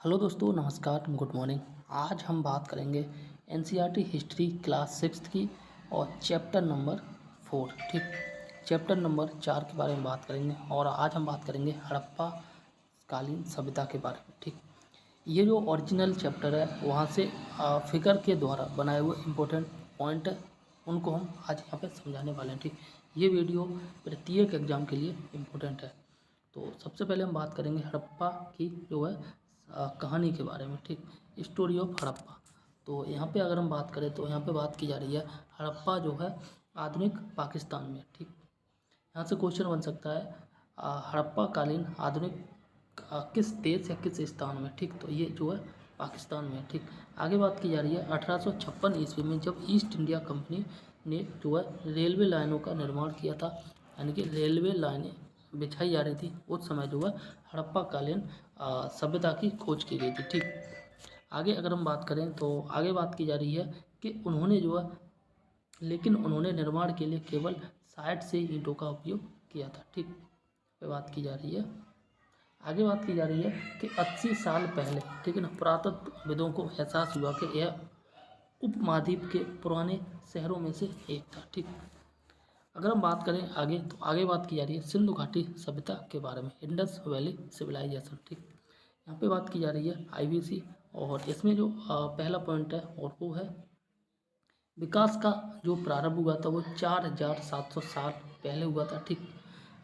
Hello दोस्तों, नमस्कार, good morning. आज हम बात करेंगे एनसीईआरटी हिस्ट्री क्लास 6 की और चैप्टर नंबर 4। ठीक, चैप्टर नंबर 4 के बारे में बात करेंगे और आज हम बात करेंगे हड़प्पा कालीन सभ्यता के बारे में। ठीक, ये जो ओरिजिनल चैप्टर है वहाँ से फिगर के द्वारा बनाए हुए इम्पोर्टेंट पॉइंट है, उनको हम आज यहाँ पे समझाने वाले हैं। ठीक, ये वीडियो प्रत्येक एग्जाम के लिए इम्पोर्टेंट है। तो सबसे पहले हम बात करेंगे हड़प्पा की जो है कहानी के बारे में। ठीक, स्टोरी ऑफ हड़प्पा। तो यहाँ पे अगर हम बात करें तो यहाँ पे बात की जा रही है हड़प्पा जो है आधुनिक पाकिस्तान में। ठीक, यहाँ से क्वेश्चन बन सकता है हड़प्पा कालीन आधुनिक किस देश या किस स्थान में। ठीक, तो ये जो है पाकिस्तान में। ठीक, आगे बात की जा रही है 1856 ईस्वी में जब ईस्ट इंडिया कंपनी ने जो है रेलवे लाइनों का निर्माण किया था, यानी कि रेलवे लाइनें बिछाई जा रही थी, उस समय जो है हड़प्पा कालीन सभ्यता की खोज की गई थी। ठीक, आगे अगर हम बात करें तो आगे बात की जा रही है कि उन्होंने जो है लेकिन उन्होंने निर्माण के लिए केवल 60 से ईंटों का उपयोग किया था। ठीक, पे बात की जा रही है। आगे बात की जा रही है कि 80 साल पहले, ठीक है ना, पुरातत्वविदों को एहसास हुआ कि यह उपमहाद्वीप के पुराने शहरों में से एक था। ठीक, अगर हम बात करें आगे तो आगे बात की जा रही है सिंधु घाटी सभ्यता के बारे में, इंडस वैली सिविलाइजेशन। ठीक, यहाँ पे बात की जा रही है आईवीसी और इसमें जो पहला पॉइंट है और वो है विकास का जो प्रारंभ हुआ था वो 4700 साल पहले हुआ था। ठीक,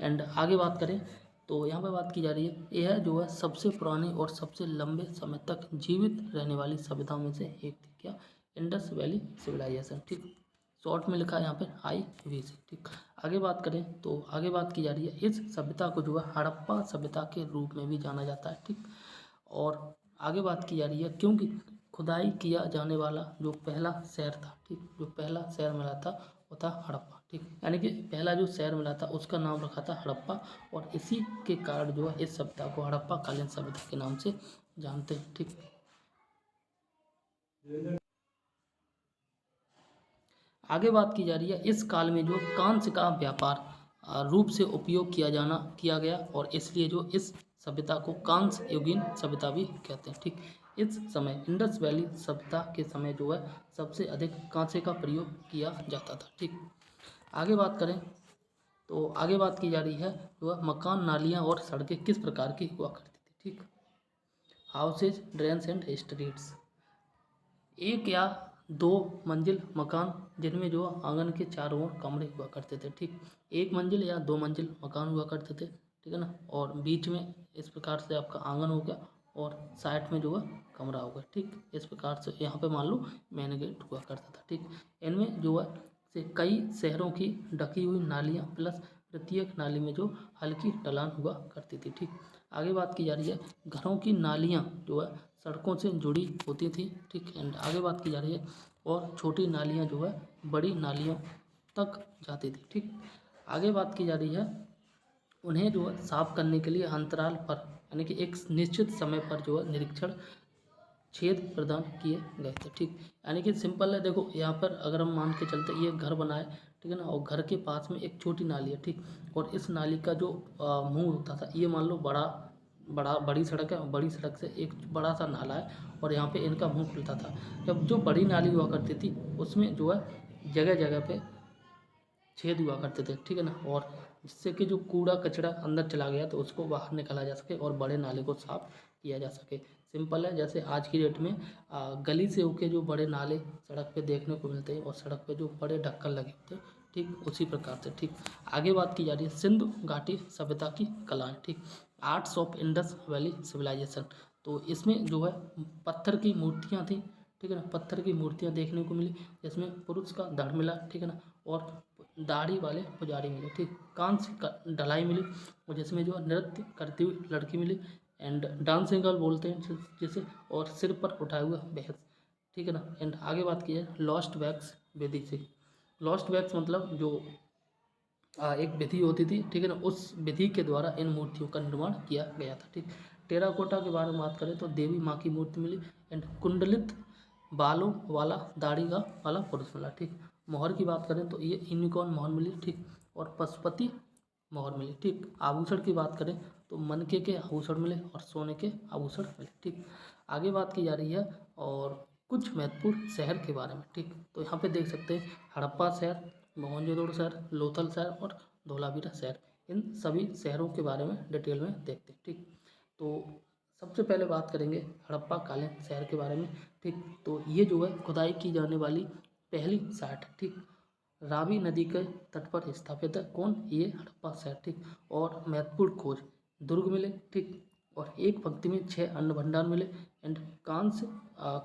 एंड आगे बात करें तो यहाँ पे बात की जा रही है यह जो है सबसे पुरानी और सबसे लंबे समय तक जीवित रहने वाली सभ्यताओं में से एक थी। क्या? Indus valley civilisation. ठीक, शॉर्ट में लिखा है यहाँ पे IVC। ठीक, आगे बात करें तो आगे बात की जा रही है इस सभ्यता को जो है हड़प्पा सभ्यता के रूप में भी जाना जाता है। ठीक, और आगे बात की जा रही है क्योंकि खुदाई किया जाने वाला जो पहला शहर था, ठीक, जो पहला शहर मिला था वो था हड़प्पा। ठीक, यानी कि पहला जो शहर मिला था उसका नाम रखा था हड़प्पा और इसी के कारण जो है इस सभ्यता को हड़प्पा कालीन सभ्यता के नाम से जानते हैं। ठीक, आगे बात की जा रही है इस काल में जो कांस्य का व्यापार रूप से उपयोग किया गया और इसलिए जो इस सभ्यता को कांस्य युगीन सभ्यता भी कहते हैं। ठीक, इस समय इंडस वैली सभ्यता के समय जो है सबसे अधिक कांसे का प्रयोग किया जाता था। ठीक, आगे बात करें तो आगे बात की जा रही है जो है मकान, नालियाँ और सड़कें किस प्रकार की हुआ करती थी। ठीक, हाउसेज, ड्रेन्स एंड स्ट्रीट्स, एक या दो मंजिल मकान जिनमें जो आंगन के चारों ओर कमरे हुआ करते थे। ठीक, एक मंजिल या दो मंजिल मकान हुआ करते थे, ठीक है ना, और बीच में इस प्रकार से आपका आंगन हो गया और साइड में जो है कमरा होगा। ठीक, इस प्रकार से यहाँ पे मान लो मेन गेट हुआ करता था। ठीक, इनमें जो है से कई शहरों की ढकी हुई नालियाँ प्लस प्रत्येक नाली में जो हल्की ढलान हुआ करती थी। ठीक, आगे बात की जा रही है घरों की नालियाँ जो है सड़कों से जुड़ी होती थी। ठीक, एंड आगे बात की जा रही है और छोटी नालियाँ जो है बड़ी नालियों तक जाती थी। ठीक, आगे बात की जा रही है उन्हें जो है साफ करने के लिए अंतराल पर यानी कि एक निश्चित समय पर जो है निरीक्षण छेद प्रदान किए गए थे। ठीक, यानी कि सिंपल है, देखो यहाँ पर अगर हम मान के चलते ये घर बना है, ठीक है ना, और घर के पास में एक छोटी नाली है। ठीक, और इस नाली का जो मुंह होता था, ये मान लो बड़ी सड़क है, बड़ी सड़क से एक बड़ा सा नाला है और यहाँ पे इनका मुंह खुलता था। जब जो बड़ी नाली हुआ करती थी उसमें जो है जगह जगह पे छेद हुआ करते थे, ठीक है ना, और जिससे कि जो कूड़ा कचरा अंदर चला गया तो उसको बाहर निकाला जा सके और बड़े नाले को साफ किया जा सके। सिंपल है, जैसे आज की डेट में गली से होके जो बड़े नाले सड़क पे देखने को मिलते हैं और सड़क पे जो बड़े ढक्कन लगे होते हैं, ठीक उसी प्रकार से। ठीक, आगे बात की जा रही है सिंधु घाटी सभ्यता की कलाएँ। ठीक, arts of Indus valley civilisation. तो इसमें जो है पत्थर की मूर्तियाँ थी, ठीक है ना, पत्थर की मूर्तियाँ देखने को मिली जिसमें पुरुष का धड़ मिला, ठीक है ना, और दाढ़ी वाले पुजारी मिले। ठीक, कांस्य का ढलाई मिली और जिसमें जो नृत्य करती हुई लड़की मिली एंड डांसिंग गर्ल बोलते हैं जिसे, और सिर पर उठाए हुए भैंस, ठीक है ना। एंड आगे बात की जाए लॉस्ट वैक्स विधि से। लॉस्ट वैक्स मतलब जो एक विधि होती थी, ठीक है ना, उस विधि के द्वारा इन मूर्तियों का निर्माण किया गया था। ठीक, टेराकोटा के बारे में बात करें तो देवी माँ की मूर्ति मिली एंड कुंडलित बालों वाला दाढ़ी का वाला पुरुष मिला। ठीक, मोहर की बात करें तो ये यूनिकॉर्न मोहर मिली। ठीक, और पशुपति मोहर मिली। ठीक, आभूषण की बात करें तो मनके के आभूषण मिले और सोने के आभूषण मिले। ठीक, आगे बात की जा रही है और कुछ महत्वपूर्ण शहर के बारे में। ठीक, तो यहाँ पे देख सकते हैं हड़प्पा शहर, मोहनजोदड़ो शहर, लोथल शहर और धोलावीरा शहर, इन सभी शहरों के बारे में डिटेल में देखते हैं। ठीक, तो सबसे पहले बात करेंगे हड़प्पा कालीन शहर के बारे में। ठीक, तो ये जो है खुदाई की जाने वाली पहली साइट है। ठीक, रावी नदी के तट पर स्थापित है कौन, ये हड़प्पा शहर। ठीक, और महत्वपूर्ण खोज दुर्ग मिले। ठीक, और एक पंक्ति में 6 अन्न भंडार मिले एंड कांस्य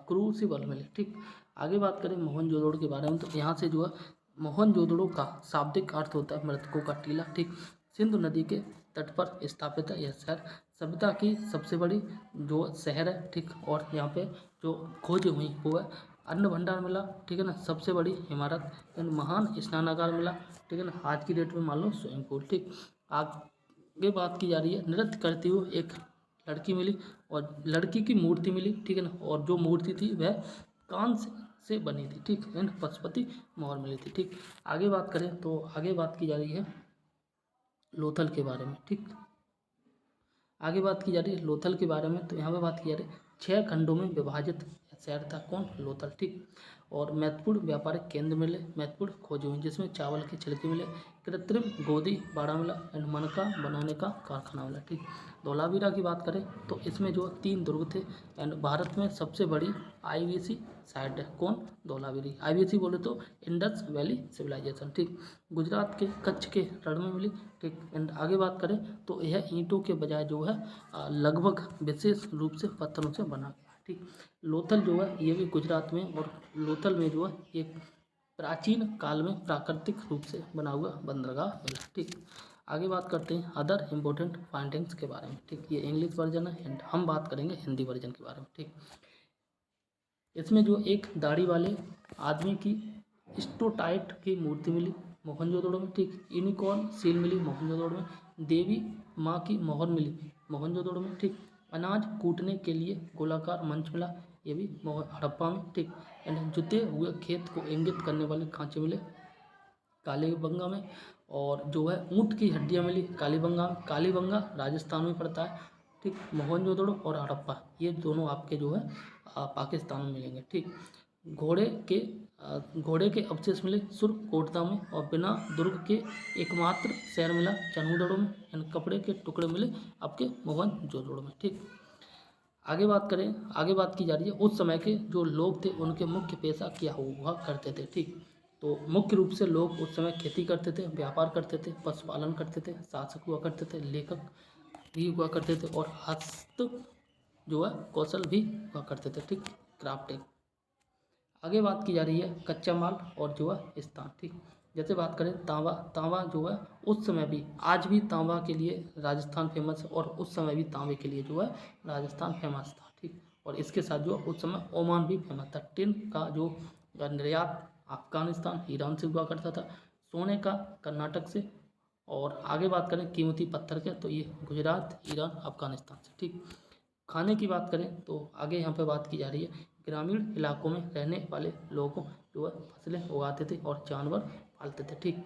क्रूसिबल मिले। ठीक, आगे बात करें मोहनजोदड़ो के बारे में तो यहाँ से जो है मोहनजोदड़ो का शाब्दिक अर्थ होता है मृतकों का टीला। ठीक, सिंधु नदी के तट पर स्थापित है यह शहर, सभ्यता की सबसे बड़ी जो शहर है। ठीक, और यहाँ पे जो खोज हुई वो है अन्न भंडार मिला। ठीक है ना, सबसे बड़ी इमारत एंड महान स्नानागार मिला। ठीक है ना, आज की डेट में मान लो स्विमिंग पूल। ठीक, आगे बात की जा रही है नृत्य करती हुई एक लड़की मिली और लड़की की मूर्ति मिली। ठीक है ना, और जो मूर्ति थी वह कांस्य से बनी थी। ठीक, एंड पशुपति मोहर मिली थी। ठीक, आगे बात करें तो आगे बात की जा रही है लोथल के बारे में। ठीक, आगे बात की जा रही है लोथल के बारे में तो यहाँ पे बात की जा रही है 6 खंडों में विभाजित शहर था कौन, लोथल। ठीक, और महत्वपूर्ण व्यापारिक केंद्र मिले, महत्वपूर्ण खोज हुई जिसमें चावल के छिलके मिले, कृत्रिम गोदी बाड़ा मिला एंड मनका बनाने का कारखाना मिला। ठीक, धोलावीरा की बात करें तो इसमें जो 3 दुर्ग थे एंड भारत में सबसे बड़ी आईवीसी साइट है कौन, धोलावीरी। आईवीसी बोले तो इंडस वैली सिविलाइजेशन। ठीक, गुजरात के कच्छ के रण में मिली। ठीक, एंड आगे बात करें तो यह ईंटों के बजाय जो है लगभग विशेष रूप से पत्थरों से बना गया। ठीक, लोथल जो है ये भी गुजरात में और लोथल में जो है ये प्राचीन काल में प्राकृतिक रूप से बना हुआ बंदरगाह मिला। ठीक, आगे बात करते हैं अदर इम्पोर्टेंट फाइंडिंग्स के बारे में। ठीक, ये इंग्लिश वर्जन है एंड हम बात करेंगे हिंदी वर्जन के बारे में। ठीक, इसमें जो एक दाढ़ी वाले आदमी की स्टोटाइट की मूर्ति मिली मोहनजोदड़ो में। ठीक, यूनिकॉर्न सील मिली मोहनजोदड़ो में, देवी माँ की मोहर मिली मोहनजोदड़ो में। ठीक, अनाज कूटने के लिए गोलाकार मंच मिला, ये भी हड़प्पा में। ठीक, एंड जुते हुए खेत को इंगित करने वाले खांचे मिले कालीबंगा में, और जो है ऊँट की हड्डियाँ मिली कालीबंगा में। कालीबंगा राजस्थान में पड़ता है। ठीक, मोहनजोदड़ो और हड़प्पा ये दोनों आपके जो है पाकिस्तान में मिलेंगे। ठीक, घोड़े के अवशेष मिले सुरकोटदा में, और बिना दुर्ग के एकमात्र शहर मिला चन्हूदड़ो में एंड कपड़े के टुकड़े मिले आपके मोहनजोदड़ो में। ठीक, आगे बात की जा रही है उस समय के जो लोग थे उनके मुख्य पेशा क्या हुआ करते थे। ठीक, तो मुख्य रूप से लोग उस समय खेती करते थे, व्यापार करते थे, पशुपालन करते थे, शासक हुआ करते थे, लेखक भी हुआ करते थे और हस्त जो है कौशल भी हुआ करते थे। ठीक, क्राफ्टिंग। आगे बात की जा रही है कच्चा माल और जो है स्थान। ठीक, जैसे बात करें तांबा जो है उस समय भी, आज भी तांबा के लिए राजस्थान फेमस है और उस समय भी तांबे के लिए जो है राजस्थान फेमस था। ठीक, और इसके साथ जो उस समय ओमान भी फेमस था। टिन का जो निर्यात अफगानिस्तान ईरान से हुआ करता था, सोने का कर्नाटक से, और आगे बात करें कीमती पत्थर के तो ये गुजरात ईरान अफगानिस्तान से। ठीक, खाने की बात करें तो आगे यहाँ पे बात की जा रही है ग्रामीण इलाकों में रहने वाले लोगों जो है फसलें उगाते थे और जानवर पालते थे। ठीक,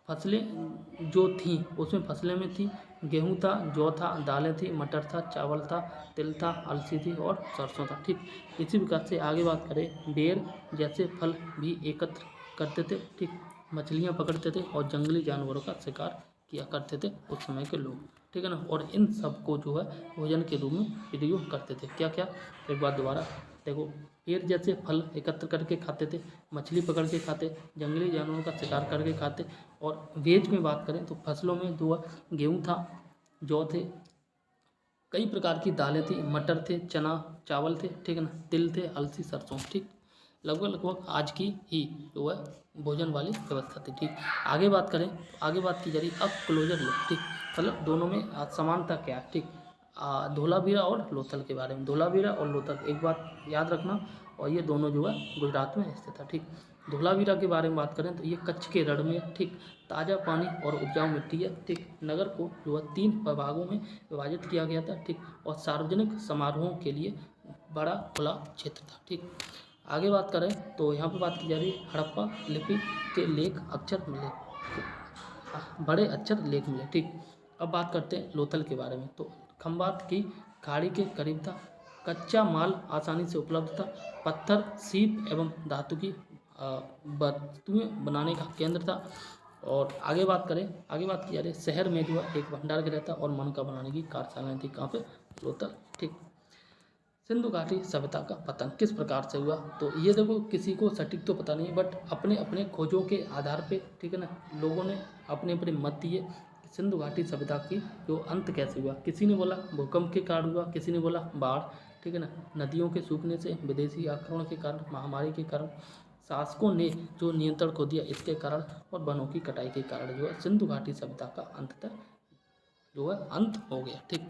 फसलें जो थीं उसमें फसलें में थी गेहूं था, जौ था, दालें थी, मटर था, चावल था, तिल था, अलसी थी और सरसों था। ठीक, इसी प्रकार से आगे बात करें बेर जैसे फल भी एकत्र करते थे। ठीक, मछलियाँ पकड़ते थे और जंगली जानवरों का शिकार किया करते थे उस समय के लोग। ठीक है ना, और इन सब को जो है भोजन के रूप में प्रयोग करते थे। क्या क्या, एक बार दोबारा देखो, पेड़ जैसे फल एकत्र करके खाते थे, मछली पकड़ के खाते, जंगली जानवरों का शिकार करके खाते, और वेज में बात करें तो फसलों में जो है गेहूँ था, जौ थे, कई प्रकार की दालें थी, मटर थे, चना चावल थे। ठीक है ना, तिल थे, अलसी, सरसों। ठीक, लगभग आज की ही जो है भोजन वाली व्यवस्था थी। ठीक, आगे बात करें तो आगे बात की जा रही अब क्लोजर लुक। ठीक, मतलब दोनों में समानता क्या है। ठीक, धोलावीरा और लोथल के बारे में, धोलावीरा और लोथल एक बात याद रखना, और ये दोनों जो है गुजरात में स्थित है। ठीक, धोलावीरा के बारे में बात करें तो ये कच्छ के रण में। ठीक, ताज़ा पानी और उपजाऊ मिट्टी है। ठीक, नगर को जो है 3 भागों में विभाजित किया गया था। ठीक, और सार्वजनिक समारोहों के लिए बड़ा खुला क्षेत्र था। ठीक, आगे बात करें तो यहाँ पे बात की जा रही है हड़प्पा लिपि के लेख अक्षर मिले बड़े अक्षर लेख मिले। ठीक, अब बात करते हैं लोथल के बारे में। तो खंबात की खाड़ी के करीब था, कच्चा माल आसानी से उपलब्ध था, पत्थर, सीप एवं धातु की वस्तुएं बनाने का केंद्र था। और आगे बात की जा रही है शहर में जो है एक भंडार गृह था और मनका बनाने की कार्यशालाएं थी। कहाँ पे? लोथल। ठीक, सिंधु घाटी सभ्यता का पतन किस प्रकार से हुआ? तो ये देखो, किसी को सटीक तो पता नहीं है, बट अपने अपने खोजों के आधार पे, ठीक है ना, लोगों ने अपने अपने मत दिए कि सिंधु घाटी सभ्यता की जो अंत कैसे हुआ। किसी ने बोला भूकंप के कारण हुआ, किसी ने बोला बाढ़, ठीक है ना, नदियों के सूखने से, विदेशी आक्रमण के कारण, महामारी के कारण, शासकों ने जो नियंत्रण को दिया इसके कारण, और वनों की कटाई के कारण जो है सिंधु घाटी सभ्यता का अंततः जो है अंत हो गया। ठीक,